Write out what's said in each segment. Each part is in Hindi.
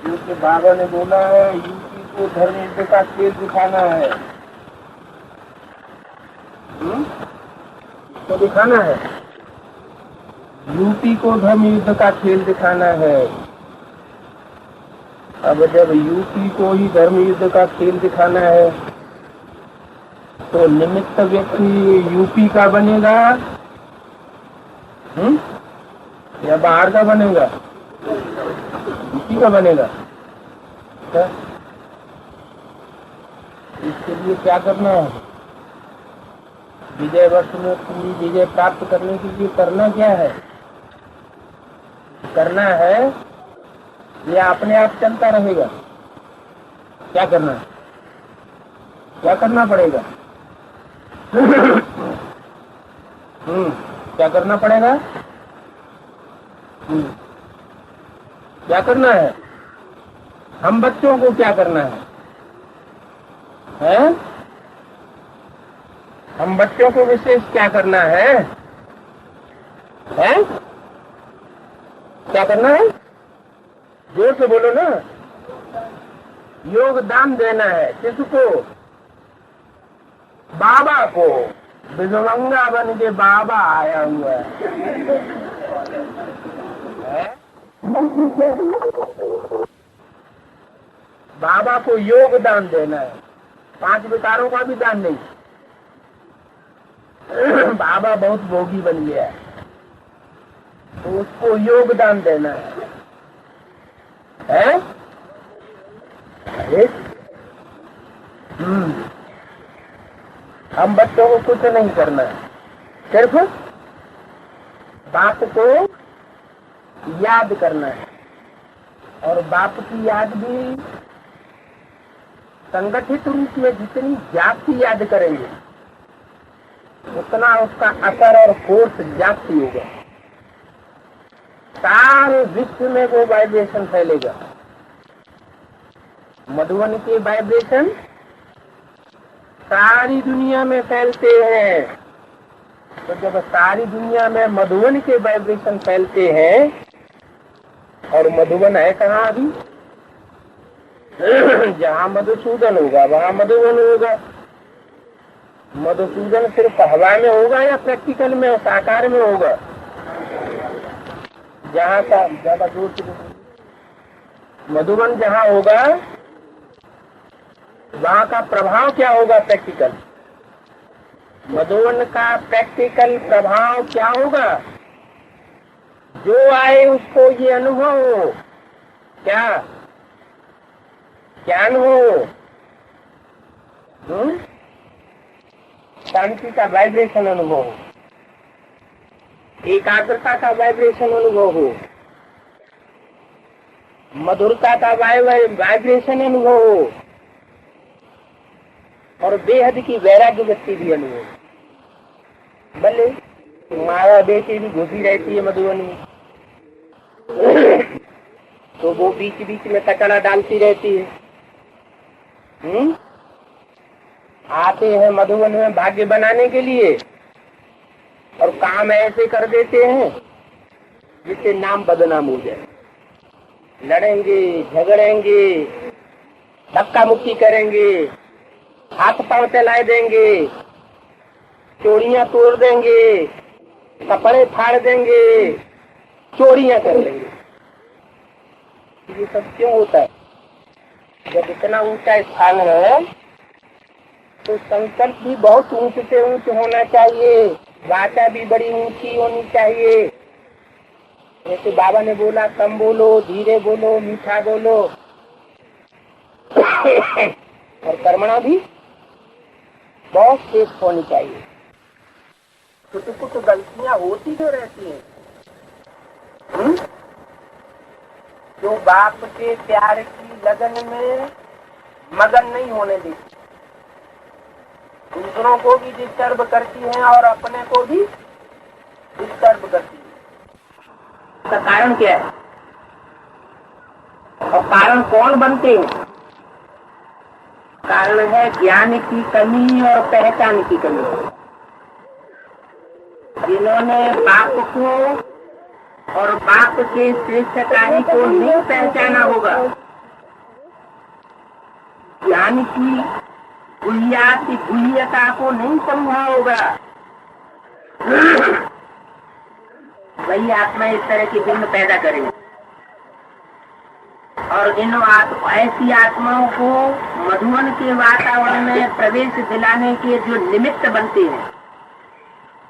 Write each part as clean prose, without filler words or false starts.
क्योंकि बाबा ने बोला है यूपी को धर्म युद्ध का खेल दिखाना है। तो दिखाना है, यूपी को धर्म युद्ध का खेल दिखाना है। अब जब यूपी को ही धर्म युद्ध का खेल दिखाना है तो निमित्त व्यक्ति यूपी का बनेगा या बाहर का बनेगा? यूपी का बनेगा। क्या? इसके लिए क्या करना है? विजय वर्ष में पूरी विजय प्राप्त करने के लिए करना क्या है? करना है या अपने आप चलता रहेगा? क्या करना है? क्या करना पड़ेगा? क्या करना पड़ेगा? क्या करना है? हम बच्चों को क्या करना है? हैं? हम बच्चों को विशेष क्या करना है? हैं? क्या करना है? जोर से बोलो ना। योगदान देना है। किसको? बाबा को। विजयंगा बन के बाबा आया हुआ है। बाबा को योगदान देना है, 5 विकारों का भी दान नहीं। बाबा बहुत भोगी बन गया है तो उसको योगदान देना है? हम बच्चों को कुछ नहीं करना है, सिर्फ बाप को याद करना है। और बाप की याद भी संगठित रूप में जितनी जाति याद करेंगे उतना उसका असर और फोर्स जाति होगा। सारे विश्व में वो वाइब्रेशन फैलेगा। मधुबन के वाइब्रेशन सारी दुनिया में फैलते हैं। तो जब सारी दुनिया में मधुबन के वाइब्रेशन फैलते हैं, और मधुबन है कहाँ अभी? जहाँ मधुसूदन होगा वहाँ मधुबन होगा। मधुसूदन सिर्फ हवा में होगा या प्रैक्टिकल में साकार में होगा? जहाँ का ज्यादा दूर मधुबन जहाँ होगा वहाँ का प्रभाव क्या होगा? प्रैक्टिकल। मधुबन का प्रैक्टिकल प्रभाव क्या होगा? जो आए उसको ये अनुभव हो। क्या क्या अनुभव? शांति का वाइब्रेशन अनुभव हो, एकाग्रता का वाइब्रेशन अनुभव हो, मधुरता का वाइब्रेशन अनुभव हो, और बेहद की वैराग्य वृत्ति भी अनुभव। भले माया बेटी भी घुसी रहती है मधुबन में तो वो बीच बीच में तकड़ा डालती रहती है। आते हैं मधुबन में भाग्य बनाने के लिए और काम ऐसे कर देते हैं जिससे नाम बदनाम हो जाए। लड़ेंगे, झगड़ेंगे, धक्का मुक्की करेंगे, हाथ पांव चलाए देंगे, चोरियां तोड़ देंगे, कपड़े फाड़ देंगे, चोरियां कर लेंगे। ये सब क्यों होता है? जब इतना ऊंचा स्थान है तो संकल्प भी बहुत ऊंच से ऊंच होना चाहिए, वाचा भी बड़ी ऊंची होनी चाहिए। जैसे बाबा ने बोला, कम बोलो, धीरे बोलो, मीठा बोलो। और कर्मणा भी बहुत तेज होनी चाहिए। छोटी कुछ गलतियां होती जो रहती हैं, जो बाप के प्यार की लगन में मगन नहीं होने देती, दूसरों को भी डिस्टर्ब करती हैं और अपने को भी डिस्टर्ब करती है। इसका कारण क्या है? और कारण कौन बनते हैं? कारण है ज्ञान की कमी और पहचान की कमी। जिन्होंने बाप को और बाप के श्रेष्ठताई को नहीं पहचाना होगा, ज्ञान की गुह्यात की गुह्यता को नहीं समझा होगा, वही आत्मा इस तरह की बिंब पैदा करेंगे। और इन ऐसी आत्माओं को मधुवन के वातावरण में प्रवेश दिलाने के जो निमित्त बनते हैं,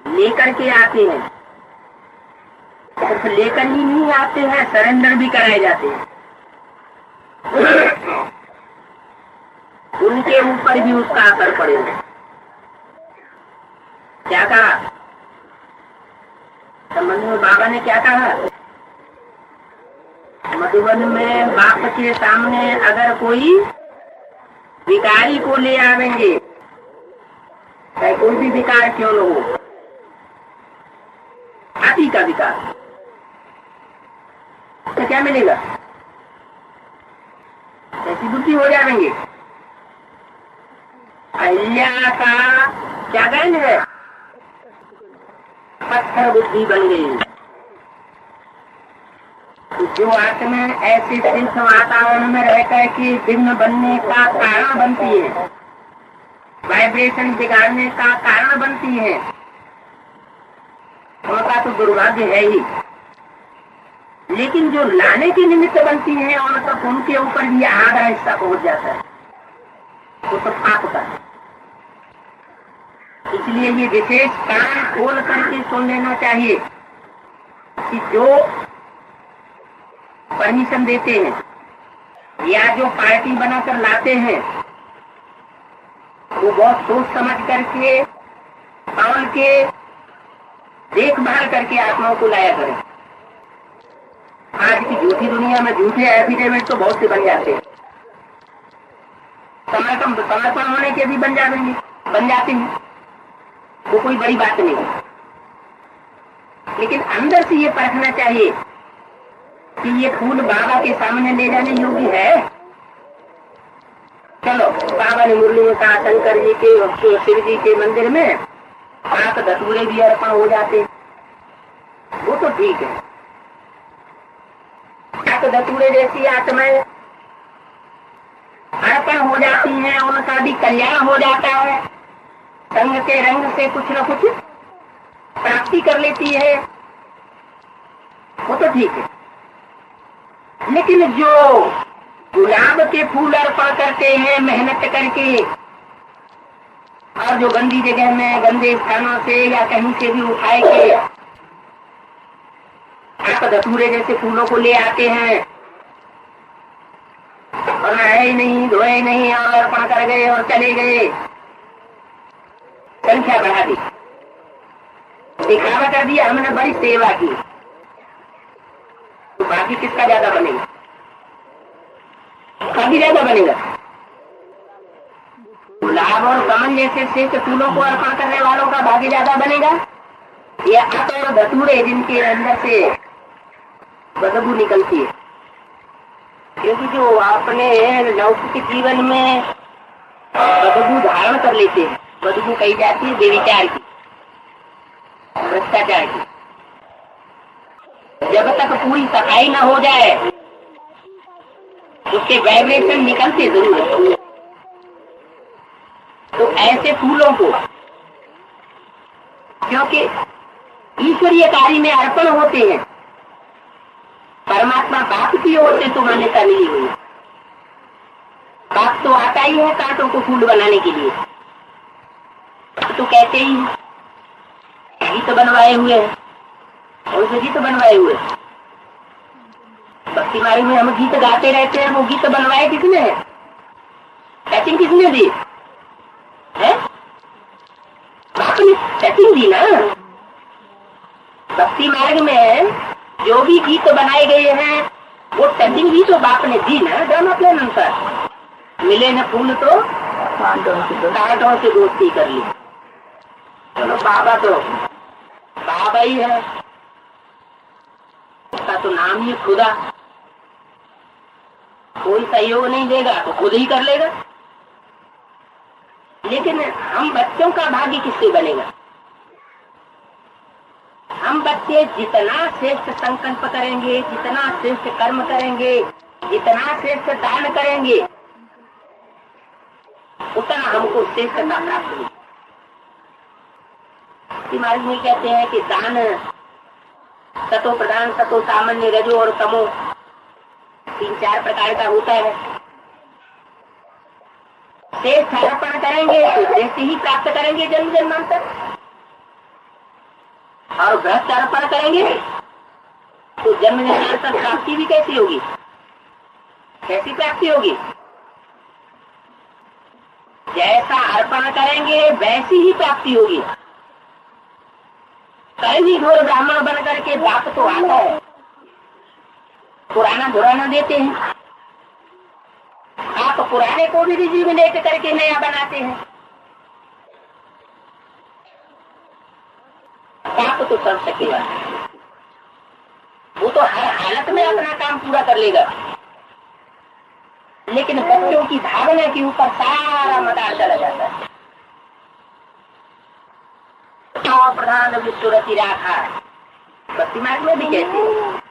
लेकर के आते हैं, सिर्फ लेकर ही नहीं आते हैं, सरेंडर भी कराए जाते हैं। उनके ऊपर भी उसका असर पड़ेगा। क्या कहा संबंध में बाबा ने? क्या कहा? मधुबन में बाप के सामने अगर कोई विकारी को ले आवेंगे, चाहे कोई भी विकार क्यों न हो, हाथी का विकार, तो क्या मिलेगा? ऐसी बुद्धि हो जाएंगे। अहिल्या का क्या गैन है? पत्थर बुद्धि बन गई। जो आत्मा ऐसे सिद्ध वातावरण में रहकर के विघ्न बनने का कारण बनती है, वाइब्रेशन बिगाड़ने का कारण बनती है, उनका तो दुर्भाग्य है ही। लेकिन जो लाने के निमित्त बनती है, उनके ऊपर भी आधा हिस्सा पहुंच जाता है, वो तो पाप का है। इसलिए ये विशेष कान खोल करके सुन लेना चाहिए कि जो परमिशन देते हैं या जो पार्टी बनाकर लाते हैं, वो बहुत सोच समझ करके और के देखभाल करके आत्माओं को लाया करें। आज की झूठी दुनिया में झूठे एफिडेविट तो बहुत से बन जाते हैं, समर्पण होने के भी बन जाते हैं, वो कोई बड़ी बात नहीं है। लेकिन अंदर से ये परखना चाहिए कि ये फूल बाबा के सामने ले जाने योग्य है। चलो, बाबा ने मुरली में कहा शंकर जी के, शिव जी के मंदिर में 7 धतूरे भी अर्पण हो जाते, वो तो ठीक है। 7 धतूरे जैसी आत्माएं अर्पण हो जाती हैं, उनका भी कल्याण हो जाता है, संग के रंग से कुछ न कुछ प्राप्ति कर लेती है, वो तो ठीक है। लेकिन जो गुलाब के फूल अर्पण करते हैं मेहनत करके, और जो गंदी जगह में गंदे स्थानों से या कहीं से भी उठाए के आप धतूरे जैसे फूलों को ले आते हैं और नहाए नहीं, धोए नहीं और अर्पण कर गए और चले गए, संख्या बढ़ा दी, दिखावा कर दिया, हमने बड़ी सेवा की, तो बाकी किसका ज्यादा बनेगा? काफी ज्यादा बनेगा। गुलाब और कमल जैसे श्रेष्ठ फूलों को अर्पण करने वालों का भाग्य ज्यादा बनेगा या और धतूरे जिनके अंदर से बदबू निकलती है? क्योंकि जो अपने लौकिक जीवन में बदबू धारण कर लेते हैं, बदबू कही जाती है बेविचार की, भ्रष्टाचार की। जब तक पूरी सफाई न हो जाए उसके वाइब्रेशन निकलते जरूर है। तो ऐसे फूलों को, क्योंकि ईश्वरीय कार्य में अर्पण होते हैं, परमात्मा बाप की ओर से तो मान्यता मिली हुई। बाप तो आता ही है कांटों को फूल बनाने के लिए, तो कहते ही गीत बनवाए हुए हैं, और से गीत बनवाए हुए। भक्ति मार्ग में हम गीत गाते रहते हैं, वो गीत बनवाए किसने है? सेटिंग किसने दी है? बाप ने सेटिंग दी ना। भक्ति मार्ग में जो भी गीत बनाए गए हैं वो सेटिंग भी तो बाप ने दी ना, ड्रामा प्लान अनुसार। मिले न फूल तो कांटों से दोस्ती कर ली। चलो, बाबा तो बाबा ही है, उसका तो नाम ही खुदा। कोई सहयोग नहीं देगा तो खुद ही कर लेगा। लेकिन हम बच्चों का भाग्य किससे बनेगा? हम बच्चे जितना श्रेष्ठ संकल्प करेंगे, जितना श्रेष्ठ कर्म करेंगे, जितना श्रेष्ठ दान करेंगे, उतना हमको श्रेष्ठता प्राप्त हुई। महाराज जी कहते हैं कि दान सतो प्रधान, सतो सामान्य, रजो और तमो 3-4 प्रकार का होता है। श्रेष्ठ अर्पण करेंगे तो श्रेष्ठ ही प्राप्त करेंगे जन्म जन्मांतर, और भ्रष्ट अर्पण करेंगे तो जन्म जन्मांतर प्राप्ति भी कैसी होगी, कैसी प्राप्ति होगी? जैसा अर्पण करेंगे वैसी ही प्राप्ति होगी। कई घोर ब्राह्मण बन करके बाप तो आता है, पुराना पुराना देते हैं, आप पुराने को भी रिजुविनेट करके नया बनाते हैं। बाप तो कर सकेगा, वो तो हर हालत में अपना काम पूरा कर लेगा, लेकिन बच्चों की भावना के ऊपर सारा मदार चला जाता है। प्रधान विश्वरति राखा भक्ति मार्ग में भी कहते हैं,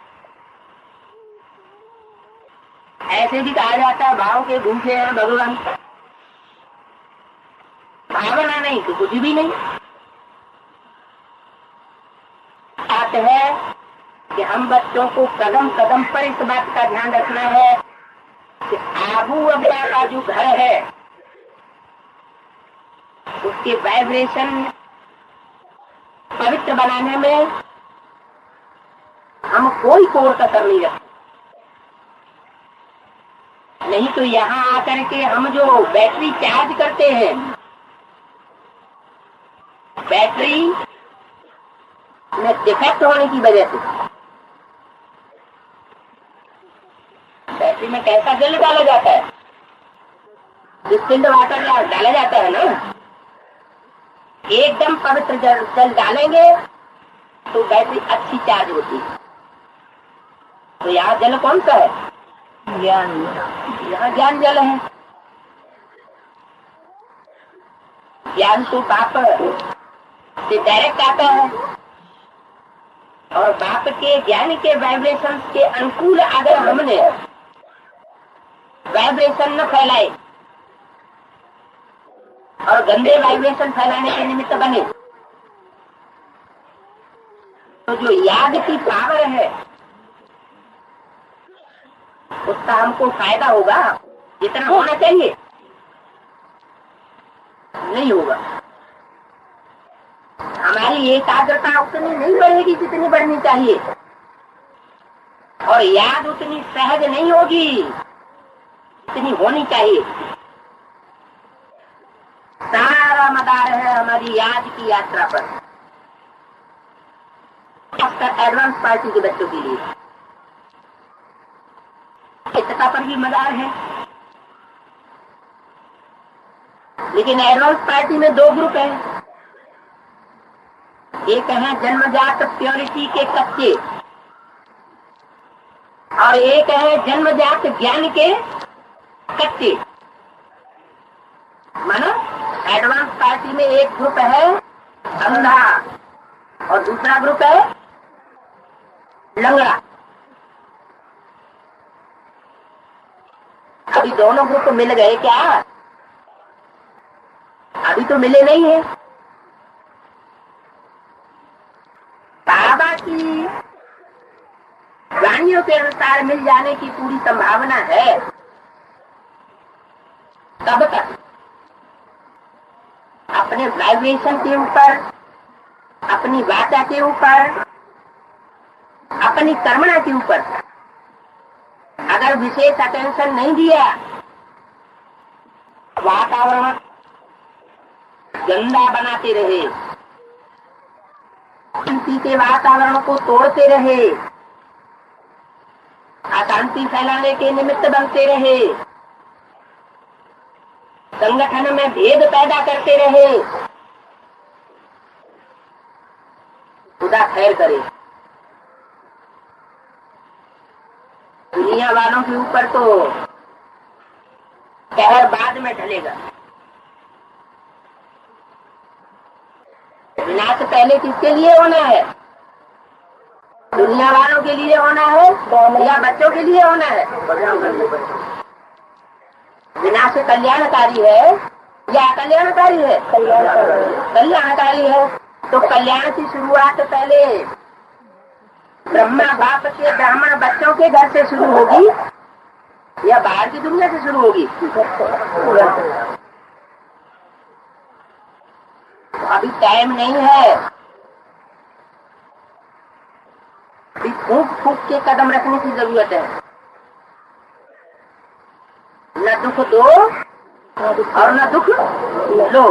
ऐसे भी कहा जाता है भाव के भूखे हैं भगवान। भावना नहीं तो कुछ भी नहीं। बात है कि हम बच्चों को कदम कदम पर इस बात का ध्यान रखना है कि आबू अब्बा का जो घर है उसके वाइब्रेशन पवित्र बनाने में हम कोई कोर कसर नहीं रखते। नहीं तो यहाँ आकर के हम जो बैटरी चार्ज करते हैं, बैटरी में डिफेक्ट होने की वजह से बैटरी में कैसा जल डाला जाता है, डिस्टिल्ड वाटर डाला जाता है ना। एकदम पवित्र जल डालेंगे तो बैटरी अच्छी चार्ज होती है। तो यहाँ जल कौन सा है? ज्ञान। यहाँ ज्ञान जल है। ज्ञान तो बाप से डायरेक्ट आता है, और बाप के ज्ञान के वाइब्रेशन के अनुकूल अगर हमने वाइब्रेशन न फैलाए और गंदे वाइब्रेशन फैलाने के निमित्त बने, तो जो याद की पावर है उसका हमको फायदा होगा जितना होना चाहिए नहीं होगा। हमारी एकाग्रता उतनी नहीं बढ़ेगी जितनी बढ़नी चाहिए, और याद उतनी सहज नहीं होगी जितनी होनी चाहिए। सारा मदार है हमारी याद की यात्रा पर, खासकर एडवांस पार्टी के बच्चों के लिए इतना पर भी मदार है। लेकिन एडवांस पार्टी में 2 ग्रुप है, एक है जन्मजात प्योरिटी के कच्चे, और एक है जन्मजात ज्ञान के कच्चे। मानो एडवांस पार्टी में एक ग्रुप है अंधा और दूसरा ग्रुप है लंगड़ा। अभी दोनों ग्रुप मिल गए क्या? अभी तो मिले नहीं है। बाबा की वाणियों के अनुसार मिल जाने की पूरी संभावना है। कब तक? अपने वाइब्रेशन के ऊपर, अपनी वाचा के ऊपर, अपनी कर्मणा के ऊपर अगर विशेष अटेंशन नहीं दिया, वातावरण गंदा बनाते रहे, शांति के वातावरण को तोड़ते रहे, अशांति फैलाने के निमित्त बनते रहे, संगठन में भेद पैदा करते रहे, खुदा खैर करे। दुनिया वालों के ऊपर तो कहर बाद में ढलेगा। विनाश पहले किसके लिए होना है? दुनिया वालों के लिए होना है या बच्चों के लिए होना है? विनाश कल्याणकारी है या कल्याणकारी है? कल्याणकारी है। तो कल्याण की शुरुआत पहले ब्रह्मा बाप के ब्राह्मण बच्चों के घर से शुरू होगी या बाहर की दुनिया से शुरू होगी? अभी टाइम नहीं है, अभी फूंक फूंक के कदम रखने की जरूरत है। न दुख दो और न दुख लो।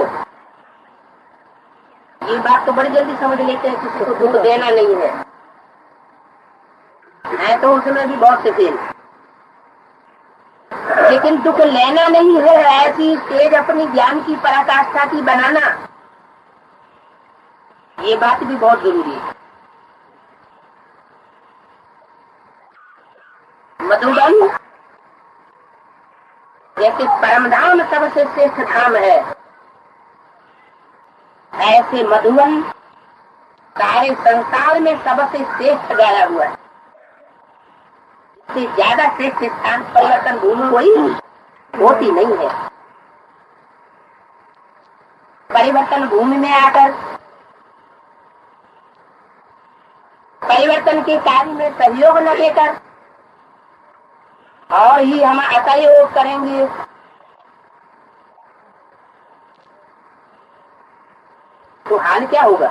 ये बात तो बड़ी जल्दी समझ लेते हैं, किसी को दुख देना नहीं है तो उसमें भी बहुत से फेल। लेकिन दुख लेना नहीं है, ऐसी तेज अपनी ज्ञान की पराकाष्ठा की बनाना, ये बात भी बहुत जरूरी है। मधुबन जैसे परम धाम सबसे श्रेष्ठ धाम है, ऐसे मधुबन सारे संसार में सबसे श्रेष्ठ गाया हुआ है। इससे ज्यादा श्रेष्ठ स्थान परिवर्तन भूमि कोई होती नहीं है। परिवर्तन भूमि में आकर परिवर्तन के कार्य में सहयोग न देकर और ही हम असहयोग करेंगे तो हाल क्या होगा?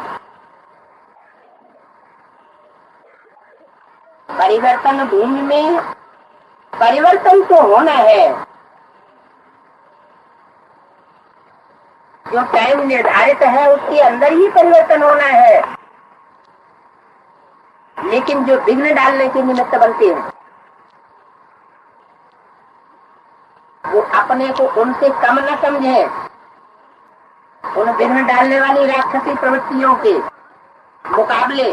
परिवर्तन भूमि में परिवर्तन तो होना है, जो टाइम निर्धारित है उसके अंदर ही परिवर्तन होना है। लेकिन जो विघ्न डालने के निमित्त बनते हैं वो अपने को उनसे कम न समझे। उन विघ्न डालने वाली राक्षसी प्रवृत्तियों के मुकाबले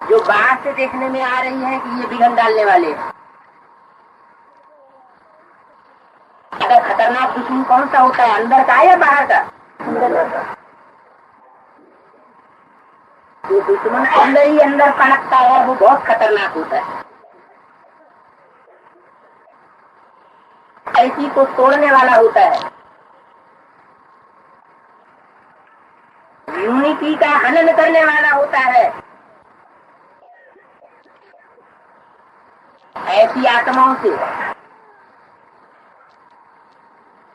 जो बाहर से देखने में आ रही है कि ये विघ्न डालने वाले हैं, अगर खतरनाक दुश्मन कौन सा होता है, अंदर का या बाहर का? जो दुश्मन अंदर ही अंदर पनपता है वो बहुत खतरनाक होता है। ऐसी को तोड़ने वाला होता है, यूनिटी का हनन करने वाला होता है। ऐसी आत्माओं से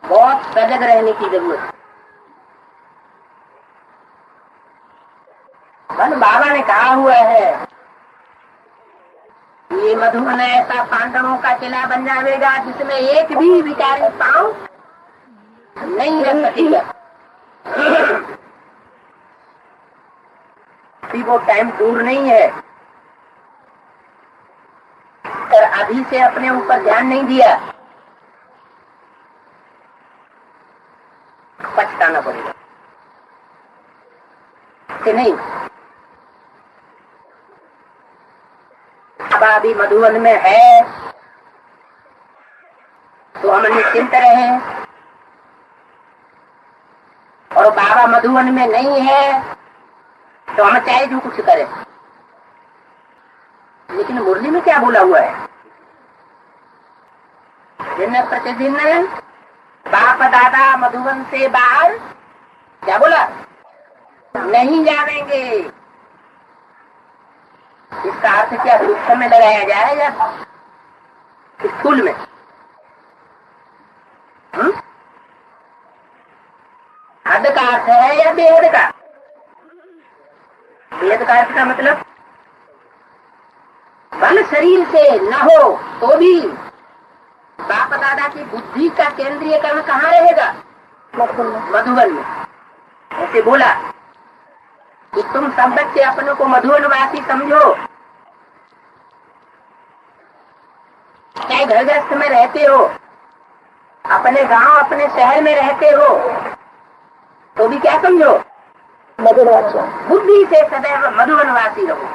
बहुत सजग रहने की जरूरत है। बाबा ने कहा हुआ है ये मधुबन ऐसा पांडवों का किला बन जाएगा जिसमें एक भी विकारी पांव नहीं रख सकेगा। वो टाइम दूर नहीं है, पर अभी से अपने ऊपर ध्यान नहीं दिया पछताना पड़ेगा कि नहीं। अब अभी मधुबन में है तो हम निश्चिंत रहे, और बाबा मधुबन में नहीं है तो हम चाहे जो कुछ करें। लेकिन मुरली में क्या बोला हुआ है? दिन प्रतिदिन बाप दादा मधुबन से बाहर क्या बोला? नहीं जाएंगे। इसका अर्थ क्या सूत्र में लगाया जाए या स्कूल में? हद का अर्थ है या बेहद का? बेहद का अर्थ का मतलब बल शरीर से न हो तो भी बाप दादा की बुद्धि का केंद्रीयकरण कहाँ रहेगा? मधुबन में। ऐसे बोला कि तुम सब बच्चे अपनों को मधुबनवासी समझो, चाहे घर गृहस्थ में रहते हो, अपने गांव अपने शहर में रहते हो, तो भी क्या समझो? मधुबनवासी। बुद्धि से सदैव मधुबनवासी रहो,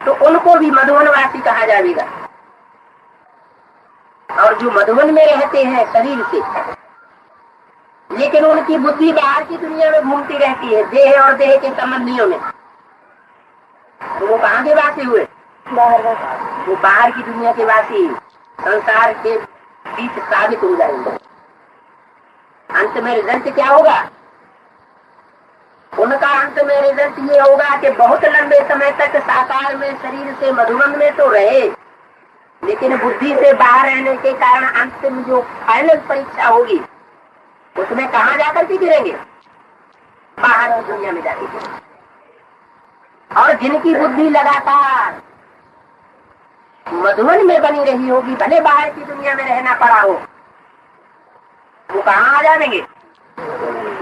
तो उनको भी मधुबनवासी कहा जाएगा। और जो मधुबन में रहते हैं शरीर से, लेकिन उनकी बुद्धि बाहर की दुनिया में घूमती रहती है, देह और देह के संबंधियों में, तो वो कहाँ के वासी हुए? वो बाहर की दुनिया के वासी, संसार के बीच साबित हो जाएंगे। अंत में रिजल्ट क्या होगा? उनका अंत में रिजल्ट ये होगा कि बहुत लंबे समय तक साकार में शरीर से मधुबन में तो रहे, लेकिन बुद्धि से बाहर रहने के कारण अंतिम जो फाइनल परीक्षा होगी उसमें कहाँ जाकर के गिरेंगे? बाहर की दुनिया में जाके गिरेंगे। और जिनकी बुद्धि लगातार मधुबन में बनी रही होगी, भले बाहर की दुनिया में रहना पड़ा हो, वो कहाँ आ जाएंगे?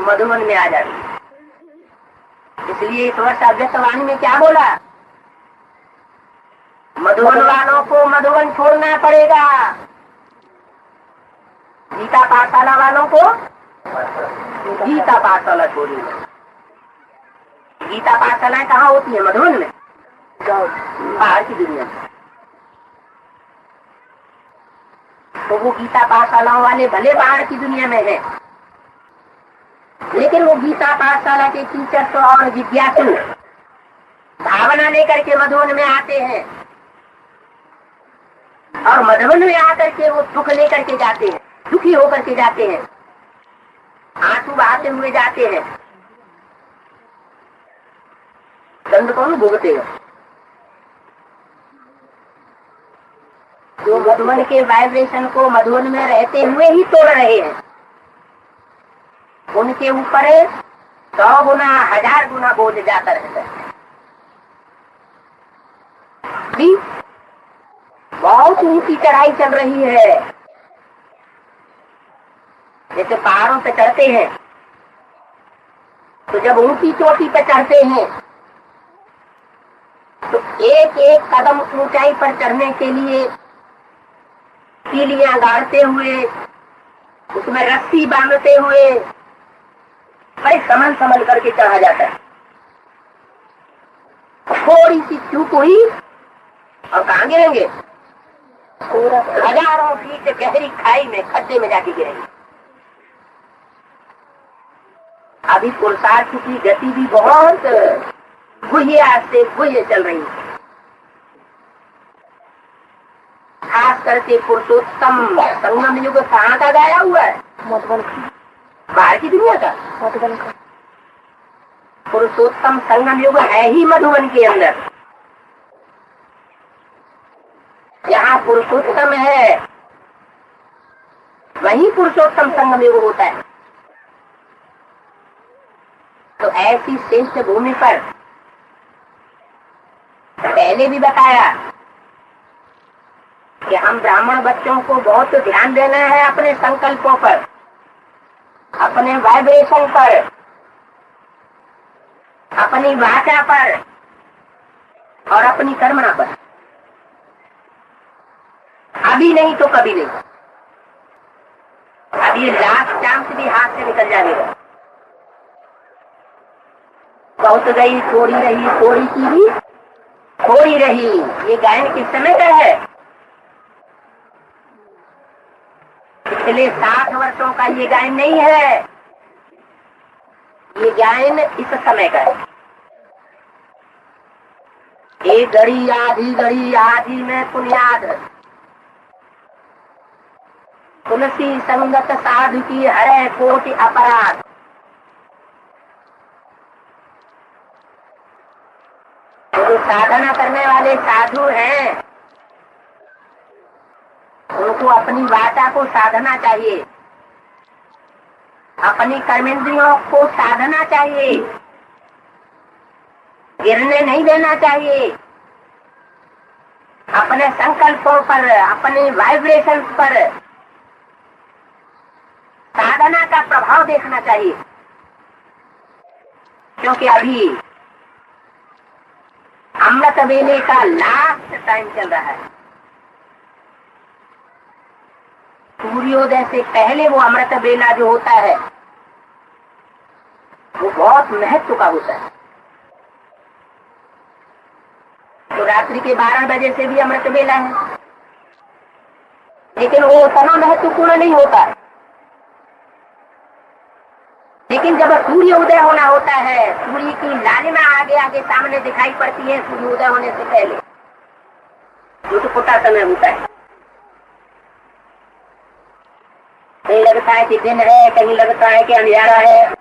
मधुबन में आ जाएंगे। इसलिए इस वर्ष अव्यक्तवाणी में क्या बोला? मधुबन वालों को मधुबन छोड़ना पड़ेगा, गीता पाठशाला वालों को गीता पाठशाला छोड़नी। गीता पाठशालाएं कहाँ होती है? मधुबन में, बाहर की दुनिया में। तो वो गीता पाठशालाओं वाले भले बाहर की दुनिया में है, लेकिन वो गीता पाठशाला के टीचर्स और जिज्ञासु भावना लेकर के मधुबन में आते हैं, और मधुबन में आकर के वो दुख लेकर के जाते हैं, दुखी होकर के जाते हैं, आंसू बहाते हुए जाते हैं। दंड कौन भुगतेगा? जो मधुबन के वाइब्रेशन को मधुबन में रहते हुए ही तोड़ रहे हैं, उनके ऊपर 100 गुना 1000 गुना बोझ जाता रहता है। बहुत ऊंची चढ़ाई चल रही है। जैसे पहाड़ों पे चढ़ते हैं, तो जब ऊंची चोटी पे चढ़ते हैं तो एक एक कदम ऊंचाई पर चढ़ने के लिए सीढ़ियां गाड़ते हुए, उसमें रस्सी बांधते हुए बड़े संभल करके चढ़ा जाता है। थोड़ी सी चूक हुई और कहाँ गिरेंगे? हजारों फीट गहरी खाई में, खड्डे में जाके गिरेंगे। अभी पुरुषार्थ की गति भी बहुत गुहिया से गुहिया चल रही है। खास करके पुरुषोत्तम संगम युग कहाँ का गाया हुआ है? मधुबन का, बाहर की दुनिया का। मधुबन का पुरुषोत्तम संगम युग है ही मधुबन के अंदर। जहाँ पुरुषोत्तम है वहीं पुरुषोत्तम संगम युग होता है। तो ऐसी श्रेष्ठ भूमि पर पहले भी बताया कि हम ब्राह्मण बच्चों को बहुत ध्यान देना है अपने संकल्पों पर, अपने वाइब्रेशन पर, अपनी वाचा पर और अपनी कर्मणा पर। अभी नहीं तो कभी नहीं। अब ये लास्ट चांस भी हाथ से निकल जाएगा। बहुत गई थोड़ी रही, थोड़ी की भी थोड़ी रही। ये गायन किस समय का है? पिछले 60 वर्षों का ये गायन नहीं है। ये गायन इस समय का है। एक घड़ी आधी में पुण्याद, तुलसी संगत साधु की हरे कोटि अपराध। जो साधना करने वाले साधु हैं उनको अपनी वाचा को साधना चाहिए, अपनी कर्मेंद्रियों को साधना चाहिए, गिरने नहीं देना चाहिए। अपने संकल्पों पर, अपने वाइब्रेशन पर साधना का प्रभाव देखना चाहिए। क्योंकि अभी अमृत वेले का लास्ट टाइम चल रहा है। सूर्योदय से पहले वो अमृत वेला जो होता है वो बहुत महत्व का होता है। तो रात्रि के 12 बजे से भी अमृत वेला है, लेकिन वो उतना महत्वपूर्ण नहीं होता। लेकिन जब सूर्य उदय होना होता है, सूर्य की लालिमा आगे आगे सामने दिखाई पड़ती है सूर्य उदय होने से पहले, जो तो छोटा समय होता है। लगता है कि दिन है, कहीं लगता है कि अंधेरा है।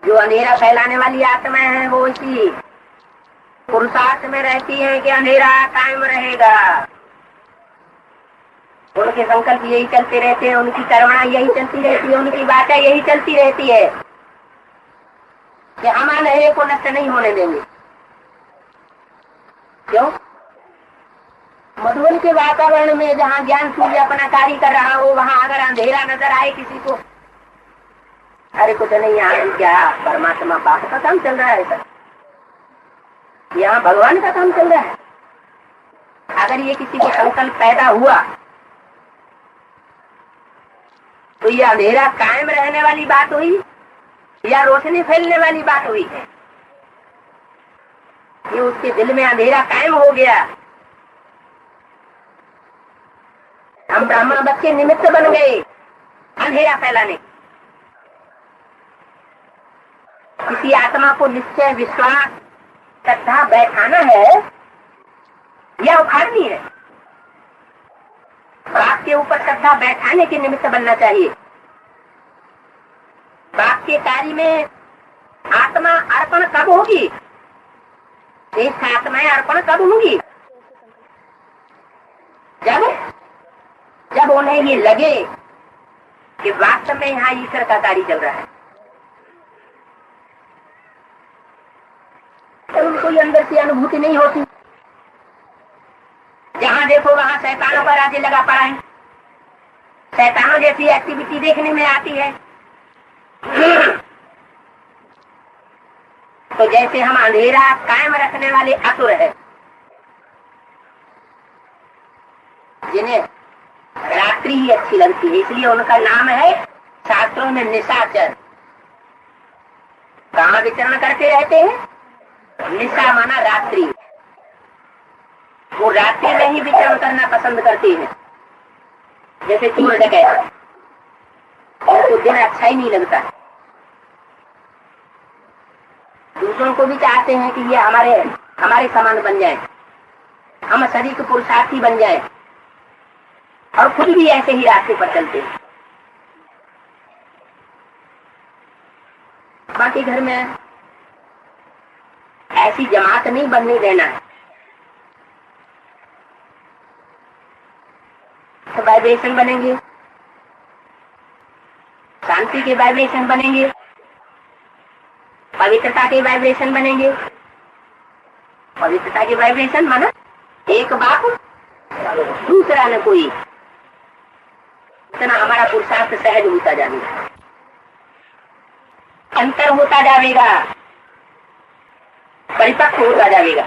जो अंधेरा फैलाने वाली आत्मा है वो इसी पुरुषार्थ में रहती है कि अंधेरा कायम रहेगा। उनके संकल्प यही चलते रहते हैं, उनकी करुणा यही चलती रहती है, उनकी बातें यही चलती रहती है कि हम अंधेरे को नष्ट नहीं होने देंगे। क्यों? मधुबन के वातावरण में जहाँ ज्ञान सूर्य अपना कार्य कर रहा हो, वहाँ अगर अंधेरा नजर आए किसी को, अरे कुछ नहीं, यहाँ क्या परमात्मा बाप का काम चल रहा है सर, यहाँ भगवान का काम चल रहा है। अगर ये किसी को संकल्प पैदा हुआ तो ये अंधेरा कायम रहने वाली बात हुई या रोशनी फैलने वाली बात हुई है? ये उसके दिल में अंधेरा कायम हो गया। हम ब्राह्मण बच्चे निमित्त बन गए अंधेरा फैलाने। किसी आत्मा को निश्चय, विश्वास, श्रद्धा बैठाना है या उखाड़नी है? बाप के ऊपर श्रद्धा बैठाने के निमित्त बनना चाहिए। बाप के कार्य में आत्मा अर्पण कब होगी? श्रेष्ठ आत्माएं अर्पण कब होंगी? जब उन्हें ये लगे कि वास्तव में यहाँ ईश्वर का कार्य चल रहा है, तो उनको ये अंदर से अनुभूति नहीं होती। जहाँ देखो वहाँ शैतानों का राज्य लगा पड़ा है, शैतानों जैसी एक्टिविटी देखने में आती है। तो जैसे हम अंधेरा कायम रखने वाले असुर है, जिन्हें रात्रि ही अच्छी लगती है, इसलिए उनका नाम है शास्त्रों में निशाचर। कहाँ विचरण करते रहते हैं? निशा माना रात्रि। वो रात्रि में ही विचरण करना पसंद करती है। जैसे चोर डकैत, उनको दिन अच्छा ही नहीं लगता। दूसरों को भी चाहते हैं कि ये हमारे समान बन जाए, हम शरीर पुरुषार्थी बन जाए, और खुद भी ऐसे ही रास्ते पर चलते हैं। बाकी घर में ऐसी जमात नहीं बनने देना है। तो वाइब्रेशन बनेंगे, शांति के वाइब्रेशन बनेंगे, पवित्रता के वाइब्रेशन बनेंगे। पवित्रता के वाइब्रेशन माना एक बाप दूसरा न कोई, इतना हमारा पुरुषार्थ सहज होता जाएगा, अंतर होता जाएगा, परिपक्व होता जाएगा।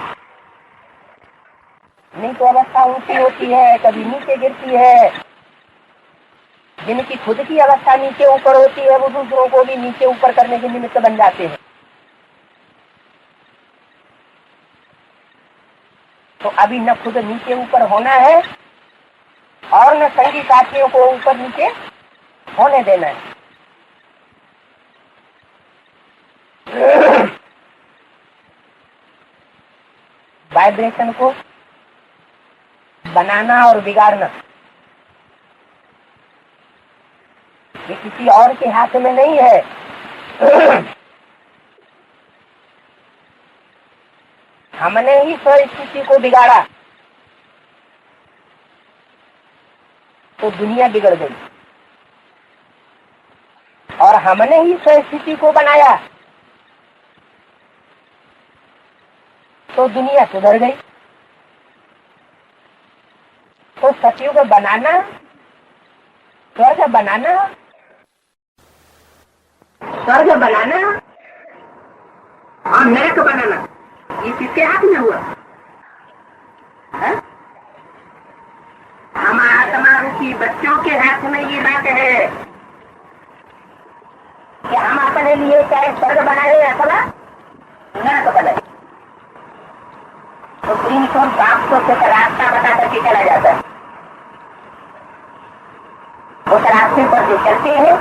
नहीं तो अवस्था ऊंची होती है, कभी नीचे गिरती है। जिनकी खुद की अवस्था नीचे ऊपर होती है, वो दूसरों को भी नीचे ऊपर करने के निमित्त बन जाते हैं। तो अभी न खुद नीचे ऊपर होना है और न संगी साथियों को ऊपर नीचे होने देना है। वाइब्रेशन को बनाना और बिगाड़ना ये किसी और के हाथ में नहीं है। हमने ही स्थिति को बिगाड़ा तो दुनिया बिगड़ गई, और हमने ही स्थिति को बनाया तो दुनिया सुधर गई। तो सतयुग बनाना, स्वर्ग बनाना, और नरक बनाना, ये किसके हाथ में हुआ? हम आत्मा रूपी बच्चों के हाथ में ये बात है कि हम अपने लिए चाहे स्वर्ग बनाए अथवा नरक बनाए। तो प्रेम को बाप को रास्ता बता करके चला जाता है। उस रास्ते पर जो चलते हैं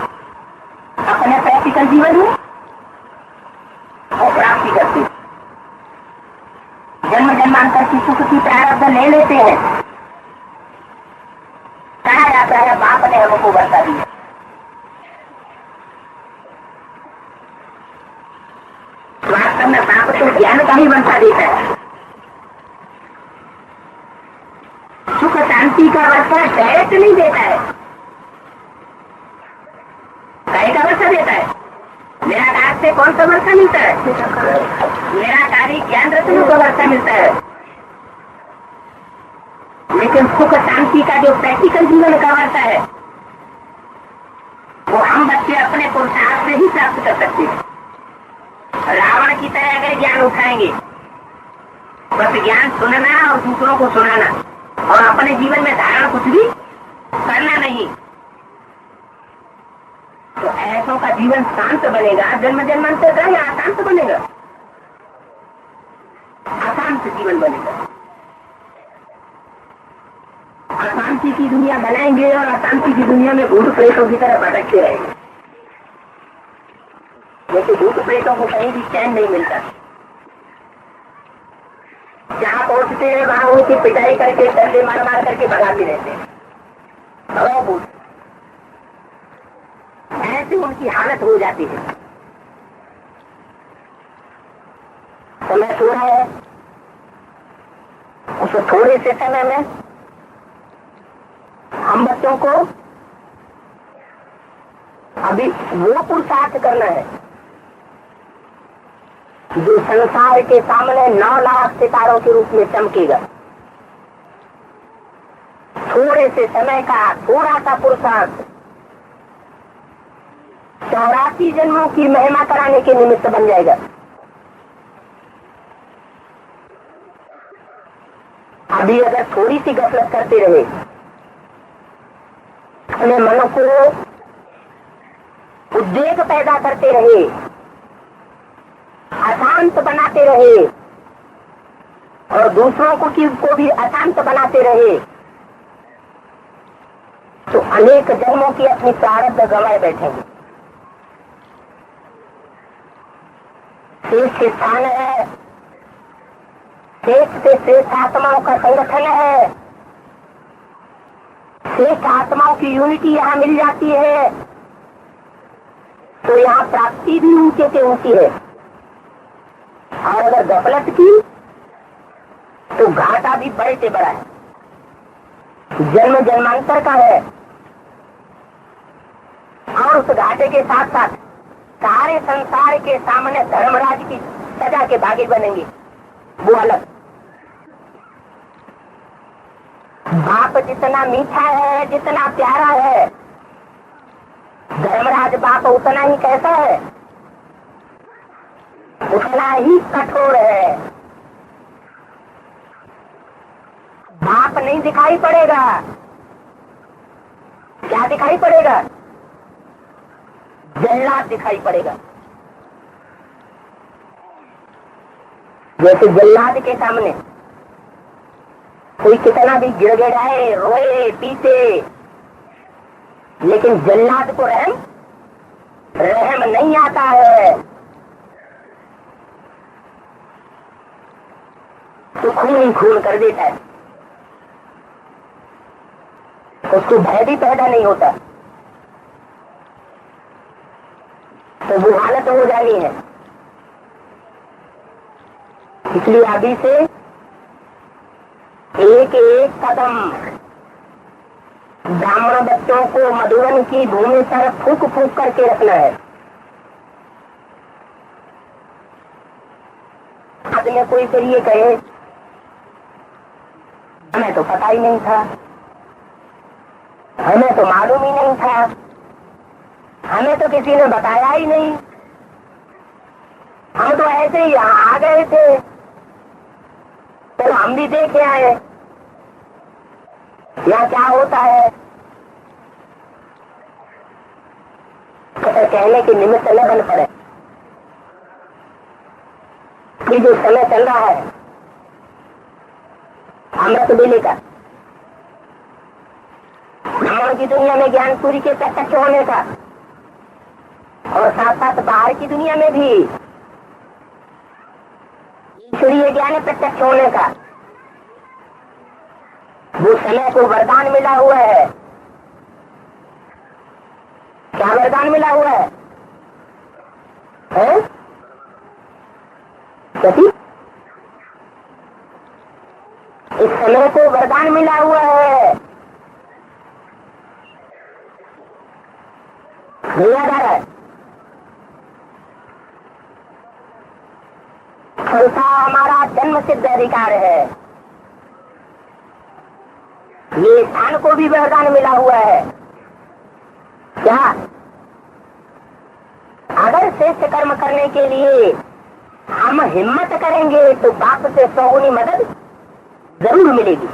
अपने प्रैक्टिकल जीवन में वो प्राप्ति करते हैं। जन्म जन्मांतर की सुख की प्रारब्ध ले लेते हैं। कहा जाता ने हमको बता दिया। वास्तव में पाप तो ज्ञान का ही वर्षा देता है। सुख शांति का वर्षा डायरेक्ट नहीं देता है, कई का वर्षा देता है। निराकार से कौन सा वर्षा मिलता है? निराकारी ज्ञान रत्नों का वर्षा मिलता है। लेकिन सुख शांति का जो प्रैक्टिकल जीवन का वर्षा है वो हम बच्चे अपने पुरुषार्थ से ही प्राप्त कर सकते हैं। रावण की तरह अगर ज्ञान उठाएंगे, बस ज्ञान सुनना और दूसरों को सुनाना और अपने जीवन में धारण कुछ भी करना नहीं, तो ऐसों का जीवन शांत बनेगा। जन्म जन्मांतर का या अशांत बनेगा? अशांत जीवन बनेगा। अशांति की दुनिया बनाएंगे और अशांति की दुनिया में भूत प्रेतों की तरह भटकते रहेंगे। लेकिन भूत प्रेतों को कहीं भी चैन नहीं मिलता। जहाँ पहुंचते हैं वहां उनकी पिटाई करके डंडे मार मार करके भगाते रहते हैं। भगाओ भूत, ऐसे उनकी हालत हो जाती है। समय सो रहा है, उस थोड़े से समय में हम बच्चों को अभी वो पुरुषार्थ करना है जो संसार के सामने 9 लाख सितारों के रूप में चमकेगा। थोड़े से समय का थोड़ा सा पुरुषार्थ 84 जन्मों की महिमा कराने के निमित्त बन जाएगा। अभी अगर थोड़ी सी गफलत करते रहे, अपने मन को उद्वेग पैदा करते रहे, अशांत बनाते रहे और दूसरों को भी अशांत बनाते रहे, तो अनेक जन्मों की अपनी प्रारब्ध गंवाए बैठेंगे। श्रेष्ठ स्थान है, श्रेष्ठ से श्रेष्ठ आत्माओं का संगठन है, श्रेष्ठ आत्माओं की यूनिटी यहाँ मिल जाती है, तो यहाँ प्राप्ति भी ऊंचे से ऊंची है। और अगर गफलत की तो घाटा भी बड़े से बड़ा है, जन्म जन्मांतर का है। और उस घाटे के साथ साथ सारे संसार के सामने धर्मराज की सजा के भागी बनेंगे, वो अलग। बाप जितना मीठा है, जितना प्यारा है, धर्मराज बाप उतना ही कैसा है, उतना ही कठोर है। बाप नहीं दिखाई पड़ेगा, क्या दिखाई पड़ेगा? जल्लाद दिखाई पड़ेगा। जैसे जल्लाद के सामने कोई कितना भी गिड़गिड़ाए, रोए, पीटे, लेकिन जल्लाद को रहम नहीं आता है, तो खून ही खून कर देता है। उसको भय भी पैदा नहीं होता, तो वो हालत हो जानी है। इसलिए अभी से एक एक कदम ब्राह्मण बच्चों को मधुबन की भूमि पर फूक फूक करके रखना है। बाद में कोई फिर ये कहे हमें तो पता ही नहीं था, हमें तो मालूम ही नहीं था, हमें तो किसी ने बताया ही नहीं, हम तो ऐसे ही यहाँ आ गए थे, तो हम भी देखे आए यहाँ क्या होता है। तो कहने की निमित्त न बन पड़े कि जो समय चल रहा है अमृत बेले का, ब्राह्मण की दुनिया में ज्ञान पूरी के प्रत्यक्ष होने का, और साथ साथ बाहर की दुनिया में भी ईश्वरीय ज्ञान प्रत्यक्ष होने का, वो समय को वरदान मिला हुआ है। क्या वरदान मिला हुआ है? कैसी? इस समय को वरदान मिला हुआ है। नहीं याद आ रहा है? संसार हमारा जन्म सिद्ध अधिकार है। ये स्थान को भी वरदान मिला हुआ है। क्या? अगर श्रेष्ठ कर्म करने के लिए हम हिम्मत करेंगे तो बाप से सौगुनी मदद जरूर मिलेगी।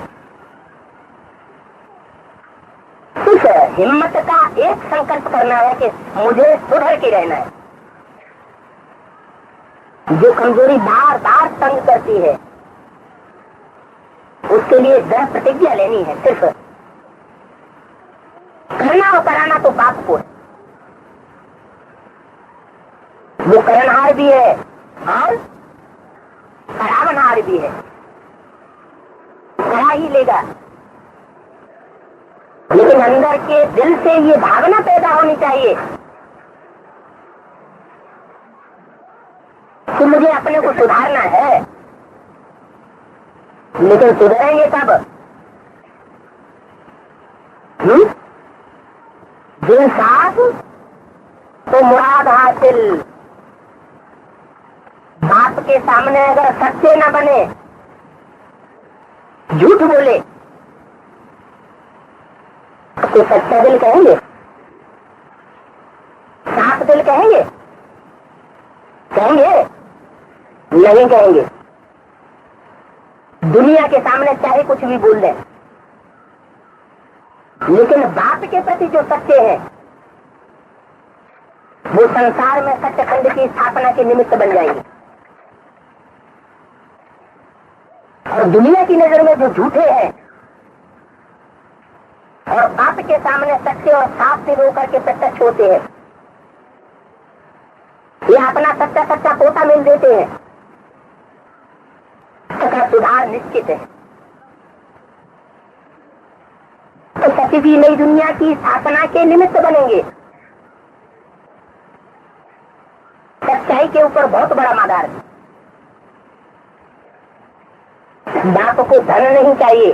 सिर्फ हिम्मत का एक संकल्प करना है कि मुझे सुधर के रहना है। जो कमजोरी बार बार तंग करती है उसके लिए दृढ़ प्रतिज्ञा लेनी है। सिर्फ करना और कराना तो बाप को है। वो करनहार भी है और करावनहार भी है। करा ही लेगा, लेकिन अंदर के दिल से ये भावना पैदा होनी चाहिए कि मुझे अपने को सुधारना है। लेकिन सुधरेंगे कब? दिल साफ तो मुराद हासिल। बाप के सामने अगर सच्चे न बने, झूठ बोले तो सच्चा दिल कहेंगे? साफ दिल कहेंगे? कहेंगे? नहीं कहेंगे। दुनिया के सामने चाहे कुछ भी बोल दें, लेकिन बाप के प्रति जो सच्चे हैं वो संसार में सत्यखंड की स्थापना के निमित्त बन जाएंगे। और दुनिया की नजर में जो झूठे हैं और बाप के सामने सच्चे और साफ दिल होकर के प्रत्यक्ष होते हैं, ये अपना सच्चा सच्चा पोता मिल देते हैं, तथा सुधार निश्चित है। तो सच्ची भी नई दुनिया की स्थापना के निमित्त बनेंगे। सच्चाई के ऊपर बहुत बड़ा मादार है। बाप को धन नहीं चाहिए,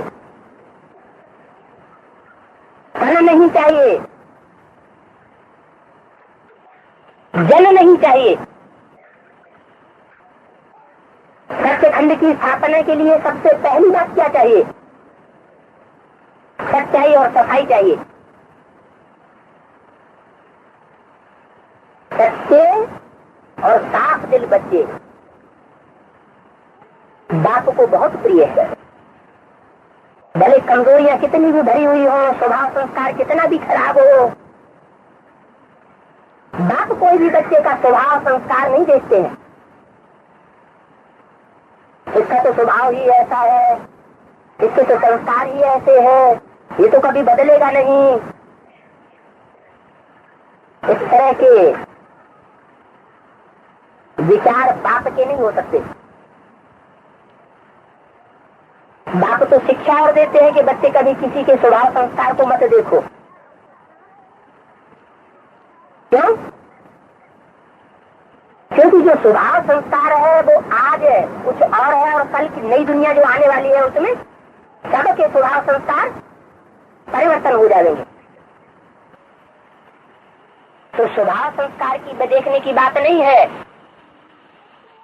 धन नहीं चाहिए, जन नहीं चाहिए। सत्यखंड की स्थापना के लिए सबसे पहली बात क्या चाहिए? सच्चाई और सफाई चाहिए। सच्चे और साफ दिल बच्चे बाप को बहुत प्रिय है। भले कमजोरियां कितनी भी भरी हुई हो, स्वभाव संस्कार कितना भी खराब हो, बाप कोई भी बच्चे का स्वभाव संस्कार नहीं देखते हैं। इसका तो स्वभाव ही ऐसा है, इसके तो संस्कार ही ऐसे हैं, ये तो कभी बदलेगा नहीं। इस तरह के विचार बाप के नहीं हो सकते। बाप तो शिक्षा और देते हैं कि बच्चे कभी किसी के स्वभाव संस्कार को मत देखो। क्यों? क्योंकि जो स्वभाव संस्कार है वो आज है, कुछ और है, और कल की नई दुनिया जो आने वाली है उसमें सबके स्वभाव संस्कार परिवर्तन हो जाएंगे। तो स्वभाव संस्कार की देखने की बात नहीं है,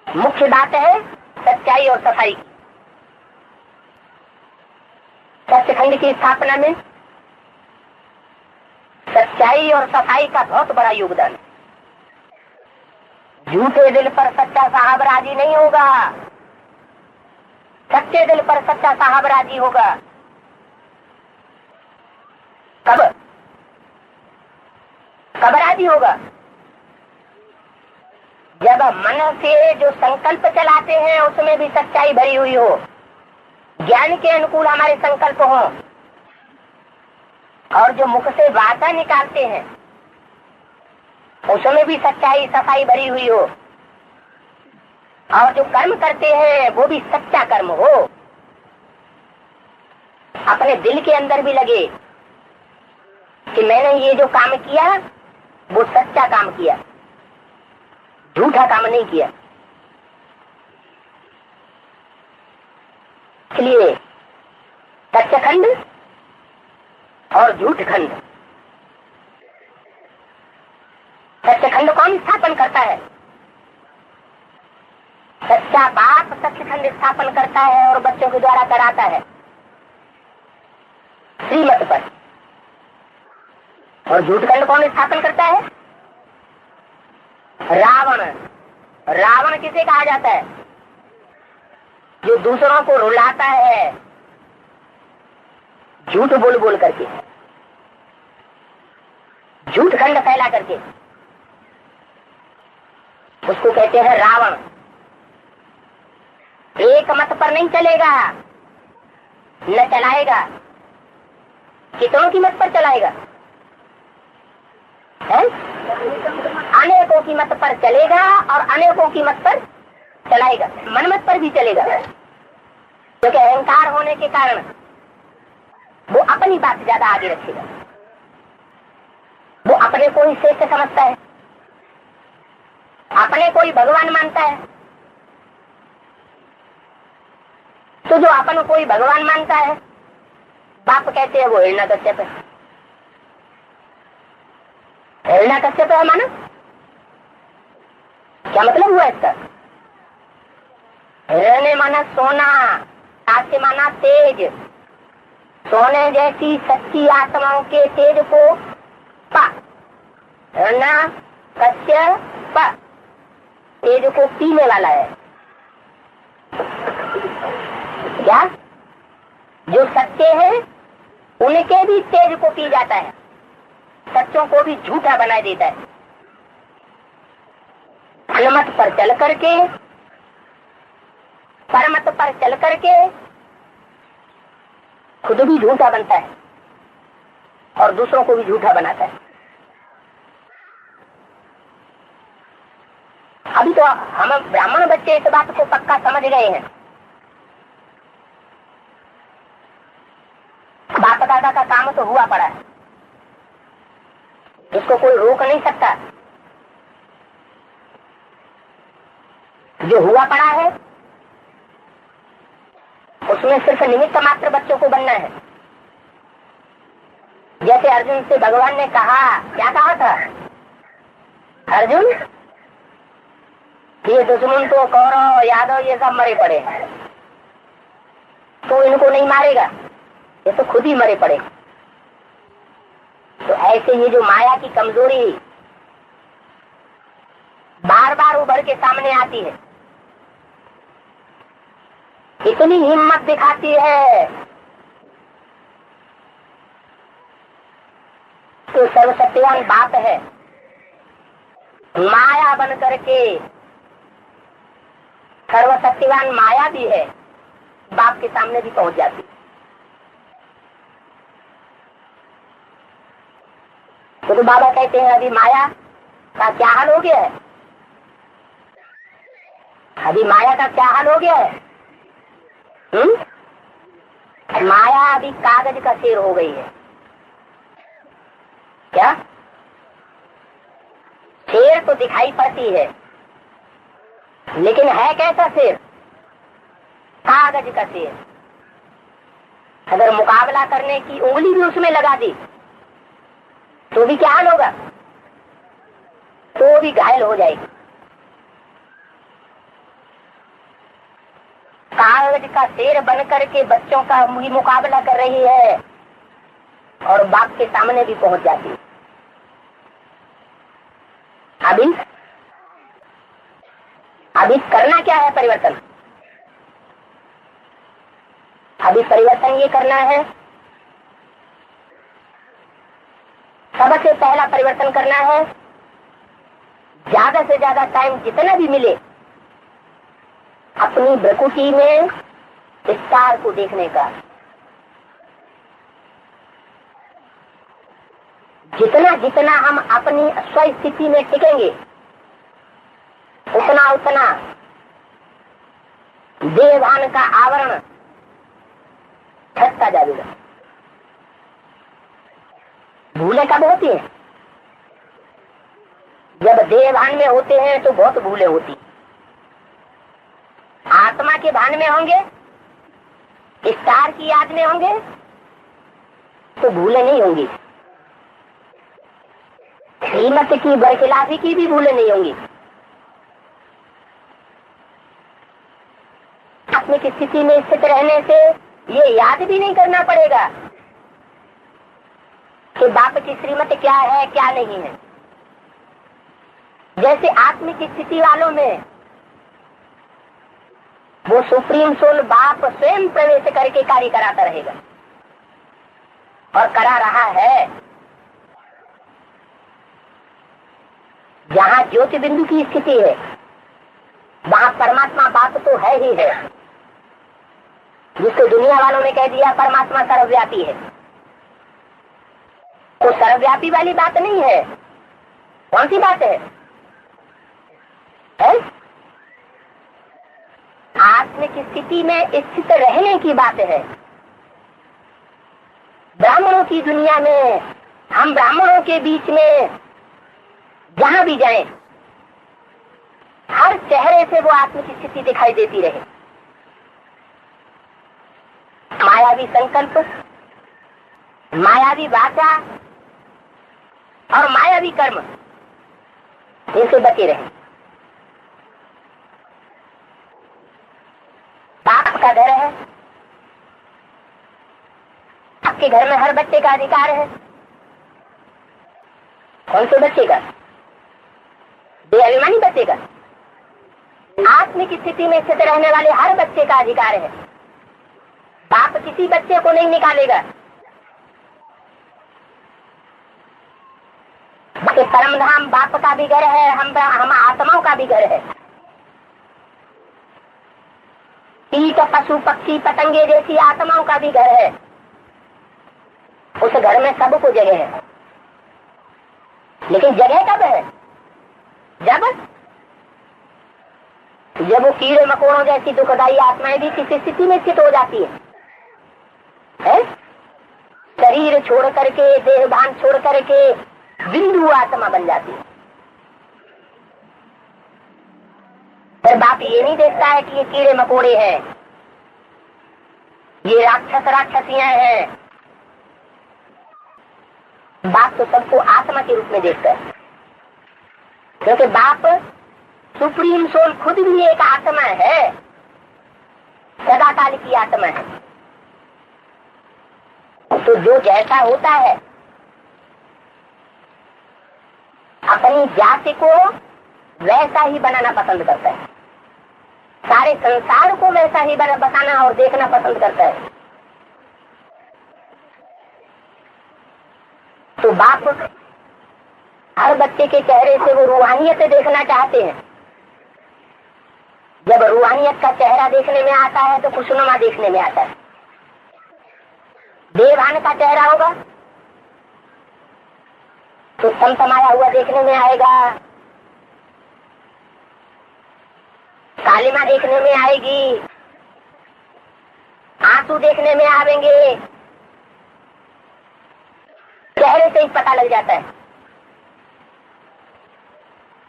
मुख्य बात है सच्चाई और सफाई की। सत्यखंड की स्थापना में सच्चाई और सफाई का बहुत बड़ा योगदान है। झूठे दिल पर सच्चा साहब राजी नहीं होगा, सच्चे दिल पर सच्चा साहब राजी होगा। कब? कब राजी होगा? जब मन से जो संकल्प चलाते हैं उसमें भी सच्चाई भरी हुई हो, ज्ञान के अनुकूल हमारे संकल्प हो, और जो मुख से वाचा निकालते हैं उसमें भी सच्चाई सफाई भरी हुई हो, और जो कर्म करते हैं वो भी सच्चा कर्म हो, अपने दिल के अंदर भी लगे कि मैंने ये जो काम किया वो सच्चा काम किया, झूठा काम नहीं किया। इसलिए सत्यखंड और झूठ खंड, सत्यखंड कौन स्थापन करता है? सच्चा बाप सत्यखंड स्थापन करता है और बच्चों के द्वारा कराता है श्रीमत पर। और झूठ खंड कौन स्थापन करता है? रावण। रावण किसे कहा जाता है? जो दूसरों को रुलाता है झूठ बोल बोल करके, झूठ खंड फैला करके, उसको कहते हैं रावण। एक मत पर नहीं चलेगा, न चलाएगा, कितनों की मत पर चलाएगा है? अनेकों की मत पर चलेगा और अनेकों की मत पर चलाएगा, मनमत पर भी चलेगा। क्योंकि अहंकार होने के कारण वो अपनी बात ज्यादा आगे रखेगा, वो अपने को ही श्रेष्ठ समझता है, अपने को ही भगवान मानता है। तो जो अपन को ही भगवान मानता है, बाप कहते हैं वो हिरण्यकश्यप है। हिरण्यकश्यप है माना क्या मतलब हुआ इसका? हिरण्य माना सोना, काश्य माना तेज। सोने जैसी सच्ची आत्माओं के तेज को पा, हिरण्यकश्यप तेज को पीने वाला है। क्या? जो सच्चे हैं उनके भी तेज को पी जाता है, सच्चों को भी झूठा बना देता है। अनुमत पर चल करके, परमत पर चल करके खुद भी झूठा बनता है और दूसरों को भी झूठा बनाता है। अभी तो हम ब्राह्मण बच्चे इस बात को पक्का समझ गए हैं। बाप दादा का काम तो हुआ पड़ा है, इसको कोई रोक नहीं सकता। जो हुआ पड़ा है उसमें सिर्फ निमित्त मात्र बच्चों को बनना है। जैसे अर्जुन से भगवान ने कहा, क्या कहा था अर्जुन? ये दुश्मन तो कौरव यादव ये सब मरे पड़े, तो इनको नहीं मारेगा, ये तो खुद ही मरे पड़े। तो ऐसे ये जो माया की कमजोरी बार बार उभर के सामने आती है, इतनी हिम्मत दिखाती है तो सर्वशक्तिवान बाप है, माया बन करके सर्वशक्तिवान माया भी है, बाप के सामने भी पहुंच जाती। तो बाबा कहते हैं अभी माया का क्या हाल हो गया है? अभी माया का क्या हाल हो गया है? माया अभी कागज का शेर हो गई है। क्या? शेर तो दिखाई पड़ती है, लेकिन है कैसा शेर? कागज का शेर। अगर मुकाबला करने की उंगली भी उसमें लगा दी तो भी क्या हाल होगा? तो भी घायल हो जाएगी। कागज का शेर बन करके बच्चों का मुकाबला कर रही है और बाप के सामने भी पहुंच जाती है। अभी करना क्या है? परिवर्तन। अभी परिवर्तन ये करना है, सबसे पहला परिवर्तन करना है, ज्यादा से ज्यादा टाइम जितना भी मिले अपनी प्रकृति में विस्तार को देखने का। जितना जितना हम अपनी स्वस्थिति में टिकेंगे उतना उतना देहभान का आवरण छटता जाएगा। भूले कब होती है? जब देह भान में होते हैं तो बहुत भूलें होती, आत्मा के भान में होंगे, स्टार की याद में होंगे तो भूलें नहीं होंगी, श्रीमत की बरखिलाफी की भी भूलें नहीं होंगी। आत्मिक स्थिति में स्थित रहने से ये याद भी नहीं करना पड़ेगा कि बाप की श्रीमत क्या है क्या नहीं है। जैसे आत्मिक स्थिति वालों में वो सुप्रीम सोल बाप स्वयं प्रवेश करके कार्य कराता रहेगा और करा रहा है। जहां ज्योति बिंदु की स्थिति है वहां परमात्मा बाप तो है ही है, जिसको दुनिया वालों ने कह दिया परमात्मा सर्वव्यापी है। तो सर्वव्यापी वाली बात नहीं है। कौन सी बात है? आत्मिक स्थिति में स्थित रहने की बात है। ब्राह्मणों की दुनिया में, हम ब्राह्मणों के बीच में जहां भी जाएं, हर चेहरे से वो आत्मिक स्थिति दिखाई देती रहे। मायावी संकल्प, मायावी वाचा और मायावी कर्म इनसे बचे रहे। बाप का घर है, आपके घर में हर बच्चे का अधिकार है। कौन से बच्चे का? बेअभिमानी बच्चे का। आत्मिक स्थिति में स्थित रहने वाले हर बच्चे का अधिकार है। बाप किसी बच्चे को नहीं निकालेगा। परम धाम बाप का भी घर है, हम आत्माओं का भी घर है। कीट पशु पक्षी पतंगे जैसी आत्माओं का भी घर है। उस घर में सबको जगह है, लेकिन जगह कब है? जब वो कीड़े मकोड़ों जैसी दुखदाई आत्माएं भी किसी स्थिति में स्थित हो जाती है? शरीर छोड़ करके, देह भान छोड़ करके बिंदु आत्मा बन जाती है। फिर बाप ये नहीं देखता है कि ये कीड़े मकोड़े हैं, ये राक्षस राक्षसियां हैं। बाप तो सबको आत्मा के रूप में देखता है, क्योंकि बाप सुप्रीम सोल खुद भी एक आत्मा है, सदाकाल की आत्मा है। तो जो जैसा होता है अपनी जाति को वैसा ही बनाना पसंद करता है, सारे संसार को वैसा ही बताना और देखना पसंद करता है। तो बाप हर बच्चे के चेहरे से वो रूहानियत देखना चाहते हैं। जब रूहानियत का चेहरा देखने में आता है तो खुशनुमा देखने में आता है। देवान का चेहरा होगा तो तमतमाया हुआ देखने में आएगा, कालिमा देखने में आएगी, आंसू देखने में आवेंगे। चेहरे से ही पता लग जाता है,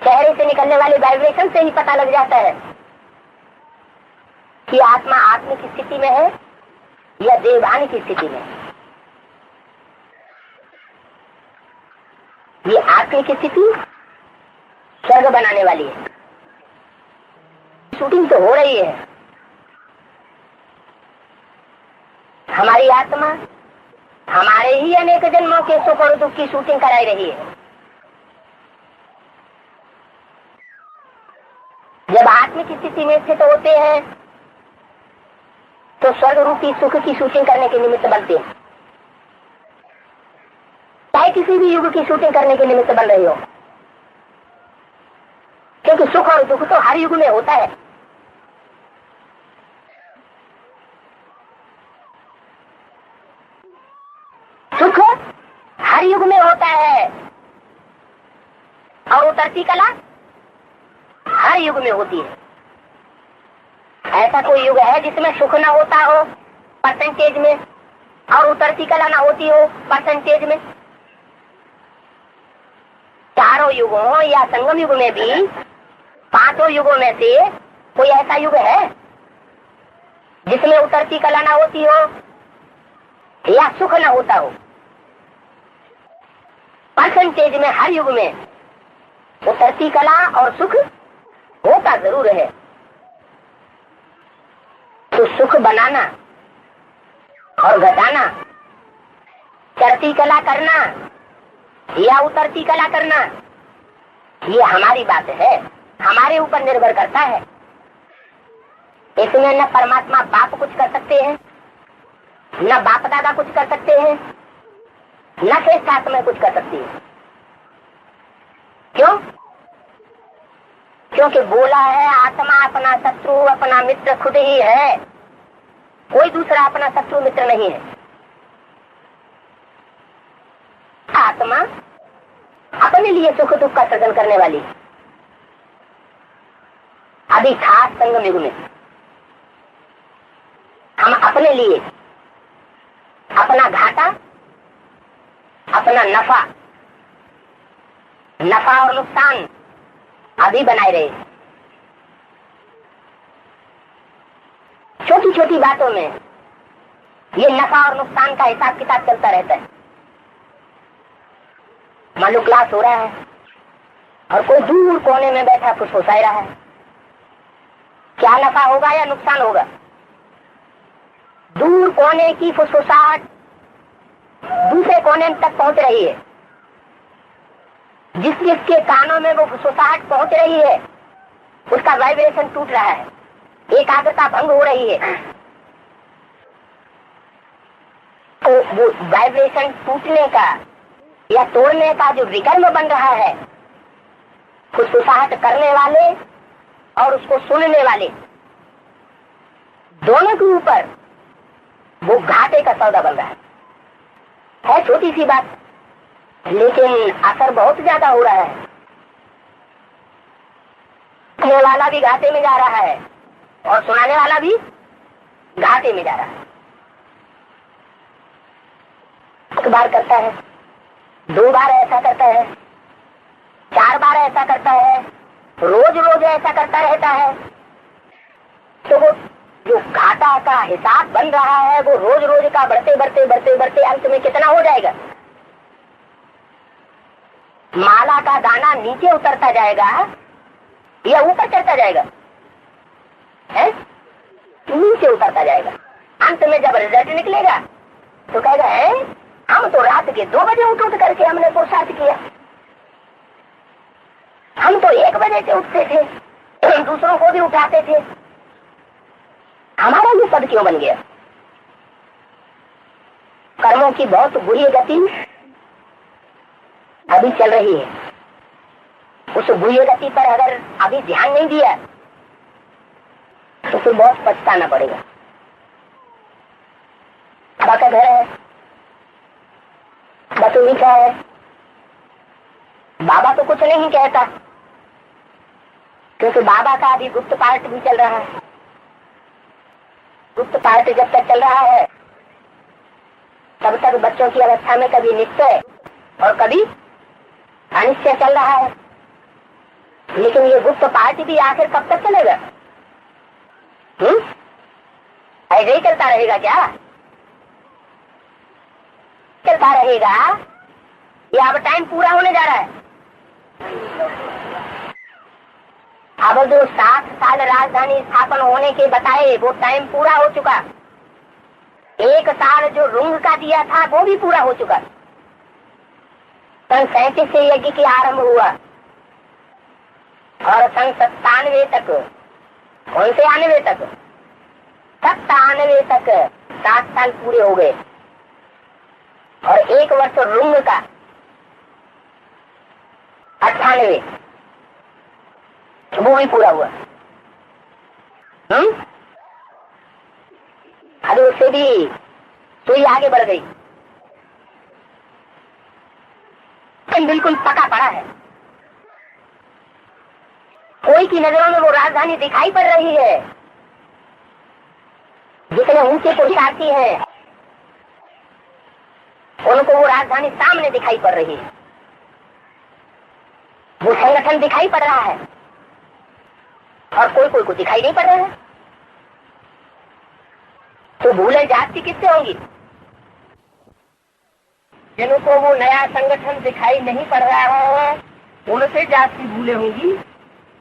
चेहरे से निकलने वाले वाइब्रेशन से ही पता लग जाता है कि आत्मा आत्मिक स्थिति में है या देवभान की स्थिति में है। ये आत्मिक स्थिति स्वर्ग बनाने वाली है। शूटिंग तो हो रही है। हमारी आत्मा हमारे ही अनेक जन्मों के सुख और दुख की शूटिंग कराई रही है। जब आत्मिक स्थिति में स्थित होते हैं तो स्वर्ग रूपी सुख की शूटिंग करने के निमित्त बनते हैं, चाहे किसी भी युग की शूटिंग करने के निमित्त बन रही हो, क्योंकि सुख और दुख तो हर युग में होता है। सुख हर युग में होता है और उतरती कला हर युग में होती है। ऐसा कोई युग है जिसमें सुख न होता हो परसेंटेज में और उतरती कला न होती हो परसेंटेज में? चारों युगों या संगम युग में भी पांचों युगों में से कोई ऐसा युग है जिसमें उतरती कला ना होती हो या सुख ना होता हो? परसेंटेज में हर युग में उतरती कला और सुख होता जरूर है। तो सुख बनाना और घटाना, चढ़ती कला करना या उतरती कला करना, ये हमारी बात है, हमारे ऊपर निर्भर करता है। इसमें न परमात्मा बाप कुछ कर सकते हैं, न बाप दादा कुछ कर सकते हैं, न श्रेष्ठ आत्मा कुछ कर सकती है। क्यों? क्योंकि बोला है आत्मा अपना शत्रु अपना मित्र खुद ही है, कोई दूसरा अपना शत्रु मित्र नहीं है। आत्मा अपने लिए सुख दुख का सृजन करने वाली। अभी खास संगम युग में हम अपने लिए अपना घाटा, अपना नफा और नुकसान अभी बनाए रहे। छोटी छोटी बातों में ये नफा और नुकसान का हिसाब किताब चलता रहता है। मान लो क्लास हो रहा है और कोई दूर कोने में बैठा फुसफुसा रहा है, क्या नफा होगा या नुकसान होगा? दूर कोने की फुसफुसाहट दूसरे कोने तक पहुंच रही है। जिस जिसके कानों में वो फुसफुसाहट पहुंच रही है उसका वाइब्रेशन टूट रहा है, एकाग्रता भंग हो रही है। तो वो वाइब्रेशन टूटने का या तोड़ने का जो विकर्म बन रहा है, फुसफुसाहट करने वाले और उसको सुनने वाले दोनों के ऊपर वो घाटे का सौदा बन रहा है। छोटी सी बात लेकिन असर बहुत ज्यादा हो रहा है। सुनने वाला भी घाटे में जा रहा है और सुनाने वाला भी घाटे में जा रहा है। एक बार करता है, 2 बार ऐसा करता है, 4 बार ऐसा करता है, रोज रोज ऐसा करता रहता है, तो वो जो घाटा का हिसाब बन रहा है वो रोज रोज का बढ़ते बढ़ते बढ़ते बढ़ते अंत में कितना हो जाएगा? माला का दाना नीचे उतरता जाएगा या ऊपर चढ़ता जाएगा? है नीचे उतरता जाएगा। अंत में जब रिजल्ट निकलेगा तो कहेगा है हम तो रात के 2 बजे उठ करके हमने पुरुषार्थ किया, हम तो 1 बजे से उठते थे, दूसरों को भी उठाते थे, हमारा ये पद क्यों बन गया? कर्मों की बहुत बुरी गति अभी चल रही है। उस बुरी गति पर अगर अभी ध्यान नहीं दिया तो फिर बहुत पछताना पड़ेगा। बाबा का घर है, बतू मीठा है, बाबा तो कुछ नहीं कहता क्योंकि बाबा का अभी गुप्त पार्ट भी चल रहा है। गुप्त पार्ट जब तक चल रहा है तब तक बच्चों की अवस्था में कभी निश्चय और कभी अनिश्चय चल रहा है। लेकिन ये गुप्त पार्ट भी आखिर कब तक चलेगा? ऐसे ही चलता रहेगा क्या? चलता रहेगा या अब टाइम पूरा होने जा रहा है? अब जो 7 साल राजधानी स्थापन होने के बताए वो टाइम पूरा हो चुका। 1 साल जो रुंग का दिया था वो भी पूरा हो चुका। सन 37 से यज्ञ की आरंभ हुआ और सन 97 तक, कौन से 98 तक, 97 तक 7 साल पूरे हो गए और 1 वर्ष रुंग का 98 वो भी पूरा हुआ। अभी उससे भी सुई आगे बढ़ गई, बिल्कुल पका पड़ा है। कोई की नजरों में वो राजधानी दिखाई पड़ रही है, जितने ऊंचे पुरुषार्थी हैं उनको वो राजधानी सामने दिखाई पड़ रही है। वो संगठन दिखाई पड़ रहा है और कोई कोई को दिखाई नहीं पड़ रहा है। तो भूलें जाती किससे होंगी? जिनको वो नया संगठन दिखाई नहीं पड़ रहा है उनसे जाती भूलें होंगी,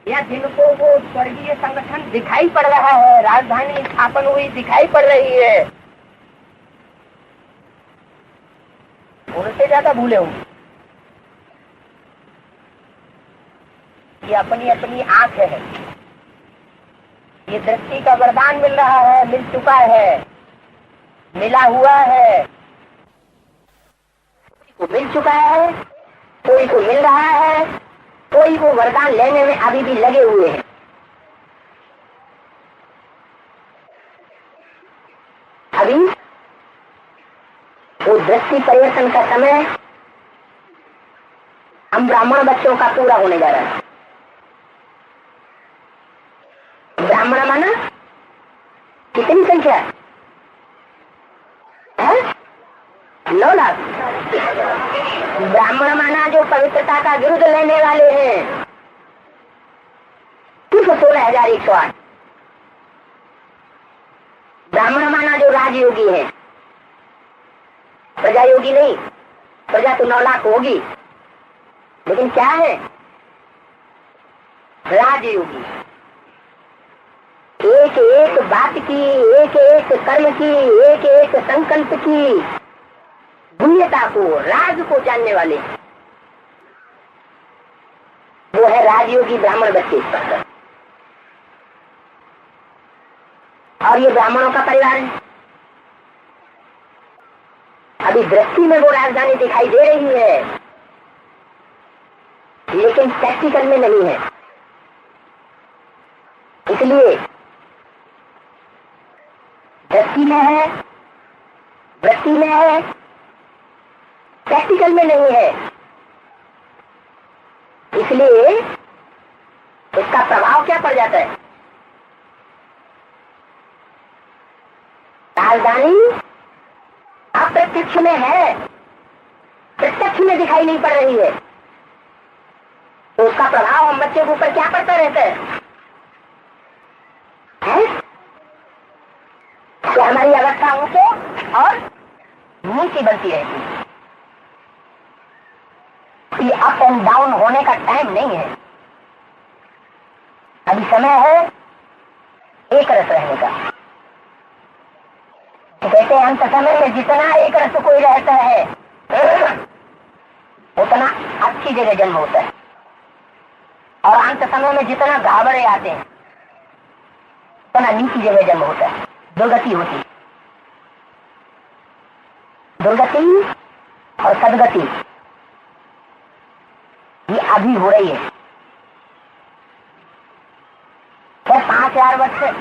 या जिनको वो स्वर्गीय संगठन दिखाई पड़ रहा है, राजधानी स्थापन हुई दिखाई पड़ रही है, उनसे ज्यादा भूले होंगे। ये अपनी अपनी आंख है, ये दृष्टि का वरदान मिल रहा है, मिल चुका है, मिला हुआ है, कोई को मिल चुका है, कोई को मिल रहा है, कोई को वरदान लेने में अभी भी लगे हुए हैं। अभी वो दृष्टि परिवर्तन का समय हम ब्राह्मण बच्चों का पूरा होने जा रहा है। ब्राह्मण माना कितनी संख्या है? 9 लाख। ब्राह्मण माना जो पवित्रता का विरुद्ध लेने वाले हैं सिर्फ 16,108। ब्राह्मण माना जो राजयोगी है, प्रजा योगी नहीं, प्रजा तो 9 लाख होगी, लेकिन क्या है? राजयोगी। एक एक बात की, एक एक कर्म की, एक एक संकल्प की गुह्यता को, राज को जानने वाले वो है राजयोगी ब्राह्मण बच्चे। और ये ब्राह्मणों का परिवार है। अभी दृष्टि में वो राजधानी दिखाई दे रही है, लेकिन प्रैक्टिकल में नहीं है। इसलिए दृष्टि में है, वृत्ति में है, प्रैक्टिकल में नहीं है। इसलिए इसका प्रभाव क्या पड़ जाता है? राजधानी अप्रत्यक्ष में है, प्रत्यक्ष में दिखाई नहीं पड़ रही है, तो उसका प्रभाव हम बच्चे के ऊपर क्या पड़ता रहता है? कि हमारी अवस्था ऊंचे और नीचे बनती रहती है। ये अप एंड डाउन होने का टाइम नहीं है। अभी समय है एक रस रहने का। तो कहते हैं अंत समय में जितना एक रस कोई रहता है उतना अच्छी जगह जन्म होता है, और अंत समय में जितना घाबरे आते हैं उतना नीची जगह जन्म होता है, दुर्गति होती है। दुर्गति और सदगति ये अभी हो रही है। 5,000 वर्ष से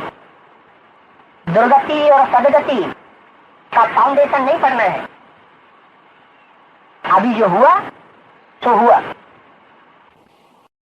दुर्गति और सदगति का फाउंडेशन नहीं पड़ना है। अभी जो हुआ सो हुआ।